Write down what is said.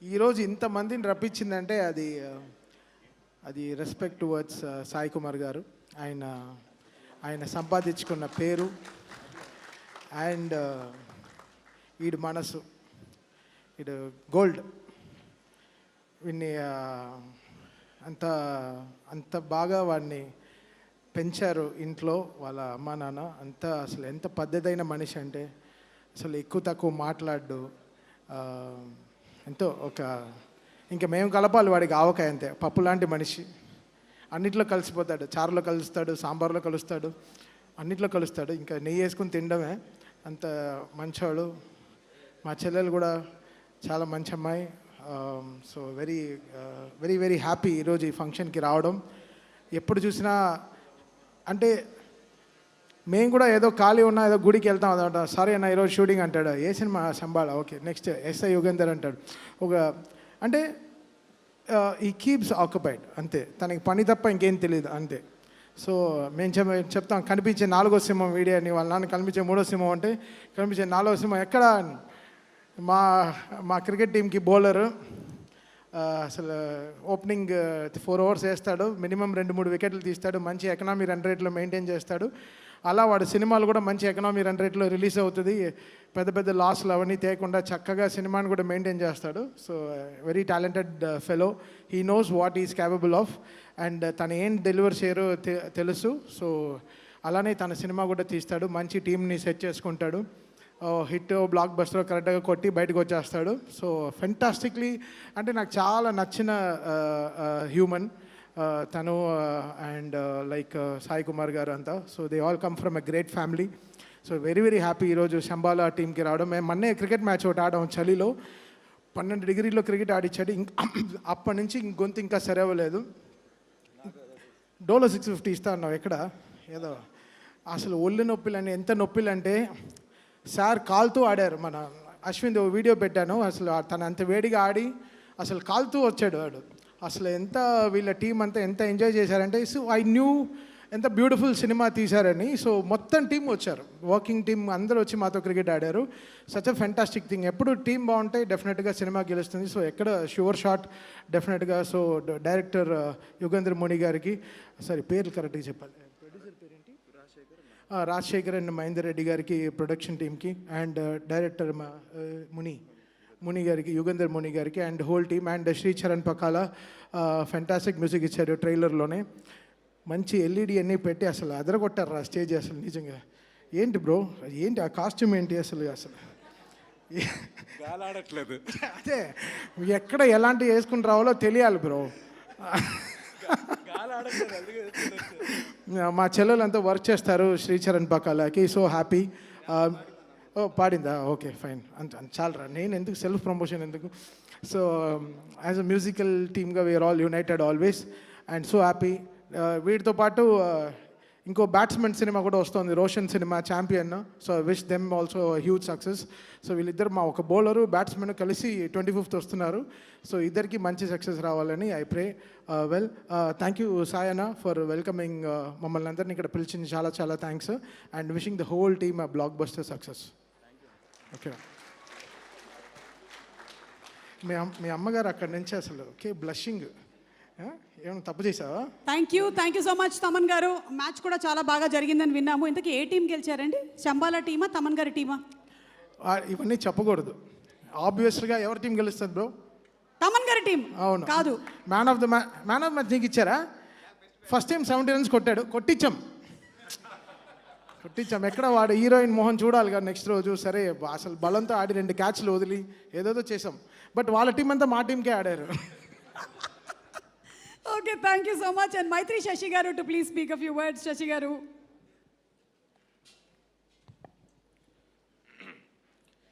ఈరోజు ఇంతమందిని రప్పించిందంటే అది రెస్పెక్ట్ టువర్డ్స్ సాయి కుమార్ గారు. ఆయన సంపాదించుకున్న పేరు అండ్ వీడి మనసు, వీడు గోల్డ్. వీడిని అంత బాగా వాడిని పెంచారు ఇంట్లో వాళ్ళ అమ్మా నాన్న. అసలు ఎంత పద్ధతైన మనిషి అంటే అసలు ఎక్కువ తక్కువ మాట్లాడు. ఎంతో ఇంకా మేము కలపాలి వాడికి ఆవకాయ, అంతే. పప్పు లాంటి మనిషి, అన్నిట్లో కలిసిపోతాడు. చారులో కలుస్తాడు, సాంబార్లో కలుస్తాడు, అన్నిట్లో కలుస్తాడు. ఇంకా నెయ్యి వేసుకుని తినడమే. అంత మంచివాడు. మా చెల్లెలు కూడా చాలా మంచి అమ్మాయి. So very very very happy ఈరోజు ఈ ఫంక్షన్కి రావడం. ఎప్పుడు చూసినా అంటే మేము కూడా ఏదో ఖాళీ ఉన్నా ఏదో గుడికి వెళ్తాం అన్నమాట. సరే అన్న ఈరోజు షూటింగ్ అంటాడు. ఏ cinema? Shambhala. Okay, next SI Yugandhar అంటాడు. అంటే ఈ కీప్స్ ఆక్యుపైడ్, అంతే. తనకి పని తప్ప ఇంకేం తెలియదు, అంతే. సో మేము చెప్తాం, కనిపించే 4వ సింహం వీడియో అని. వాళ్ళ నాన్న కనిపించే 3వ సింహం అంటే కనిపించే 4వ సింహం ఎక్కడ? మా క్రికెట్ టీంకి బౌలరు అసలు ఓపెనింగ్ 4 overs వేస్తాడు, మినిమం 2-3 వికెట్లు తీస్తాడు, మంచి ఎకనామీ రన్ రేట్లో మెయింటైన్ చేస్తాడు. అలా వాడు సినిమాలు కూడా మంచి ఎకనామీ రన్ రేట్లో రిలీజ్ అవుతుంది. పెద్ద పెద్ద లాస్లు అవన్నీ తేకుండా చక్కగా సినిమాని కూడా మెయింటైన్ చేస్తాడు. So very talented fellow. He knows what is capable of and తను ఏం డెలివర్ చేయరో తెలుసు. సో అలానే తన సినిమా కూడా తీస్తాడు. మంచి టీంని సెట్ చేసుకుంటాడు. హిట్ బ్లాక్ బస్టర్ కరెక్ట్గా కొట్టి బయటకు వచ్చేస్తాడు. సో ఫెంటాస్టిక్లీ, అంటే నాకు చాలా నచ్చిన హ్యూమన్ తను అండ్ లైక్ సాయి కుమార్ గారు అంతా. So they all come from a great family. So very very happy ఈరోజు శంబాలా టీంకి రావడం. మేము మొన్నే క్రికెట్ మ్యాచ్ ఒకటి ఆడాం చలిలో. 12 degrees క్రికెట్ ఆడిచ్చాడు. అప్పటి నుంచి గొంతు ఇంకా సరవ్వలేదు. డోలో 650 ఇస్తా అన్నావు ఎక్కడ? ఏదో అసలు ఒళ్ళు నొప్పిలు ఎంత నొప్పిలు అంటే సార్ కాలుతూ ఆడారు. మన అశ్విన్ వీడియో పెట్టాను. అసలు తను అంత వేడిగా ఆడి అసలు కాలుతూ వచ్చాడు వాడు. అసలు వీళ్ళ టీం అంతా ఎంత ఎంజాయ్ చేశారంటే, సో ఐ న్యూ ఎంత బ్యూటిఫుల్ సినిమా తీశారని. సో మొత్తం టీం వచ్చారు, వర్కింగ్ టీం అందరూ వచ్చి మాతో క్రికెట్ ఆడారు. Such a fantastic thing. ఎప్పుడు టీం బాగుంటే డెఫినెట్గా సినిమా గెలుస్తుంది. సో ఎక్కడ షూర్ షాట్ డెఫినెట్గా. సో డైరెక్టర్ యుగంధర్ ముని గారికి, సారీ పేర్లు కరెక్ట్గా చెప్పాలి, రాజశేఖర్ అండ్ మహేందర్ రెడ్డి గారికి, ప్రొడక్షన్ టీమ్కి, అండ్ డైరెక్టర్ ముని గారికి, యుగంధర్ ముని గారికి and whole team, and Sri Charan Pakala fantastic music ఇచ్చారు. ట్రైలర్లోనే మంచి LED అన్నీ పెట్టి అసలు అదరగొట్టారు ఆ స్టేజ్. అసలు నిజంగా ఏంటి బ్రో, ఏంటి ఆ కాస్ట్యూమ్ ఏంటి అసలు ఆడట్లేదు. అదే ఎక్కడ ఎలాంటి వేసుకుని రావాలో తెలియాలి బ్రో. మా చెల్లెలంతా వర్క్ చేస్తారు శ్రీచరణ్ పకాలకి. So happy. పాడిందా? ఓకే ఫైన్, చాలరా. నేను ఎందుకు సెల్ఫ్ ప్రమోషన్ ఎందుకు? సో యాజ్ అ మ్యూజికల్ టీమ్గా we are all united always and so happy. వీటితో పాటు ఇంకో బ్యాట్స్మెన్ సినిమా కూడా వస్తుంది, Roshan cinema, champion. So wish them also huge success. సో వీళ్ళిద్దరు, మా ఒక బౌలరు బ్యాట్స్మెన్ కలిసి 25th వస్తున్నారు. సో ఇద్దరికి మంచి సక్సెస్ రావాలని I pray. Well, thank you Sayana for welcoming మమ్మల్ని అందరినీ ఇక్కడ పిలిచింది. చాలా చాలా thanks and wishing the whole team a blockbuster success. Okay, మీ అమ్మగారు అక్కడి నుంచి అసలు ఓకే బ్లషింగ్. ఏమైనా తప్పు చేసావా? Thank you so much Thaman గారు. మ్యాచ్ కూడా చాలా బాగా జరిగిందని విన్నాము. ఇంతకీ ఏ టీం గెలిచారండి? శంబాలా టీమా, తమన్ గారి టీమా? ఇవన్నీ చెప్పకూడదు. ఆబ్వియస్గా ఎవరి టీం గెలుస్తుంది బ్రో? తమన్ గారి టీం. అవును కాదు, మ్యాన్ ఆఫ్ మ్యాచ్ నీకు ఇచ్చారా? ఫస్ట్ టైం 70 runs కొట్టాడు, కొట్టించాం. ఎక్కడ వాడు హీరోయిన్ మోహన్ చూడాలి కదా నెక్స్ట్ రోజు. సరే అసలు బలంతో ఆడి 2 catchలు వదిలి ఏదేదో చేసాం. బట్ వాళ్ళ టీం అంతా మా టీంకే ఆడారు. Okay, thank you so much. And Maitri Shashi Garu to please speak a few words. Shashi Garu.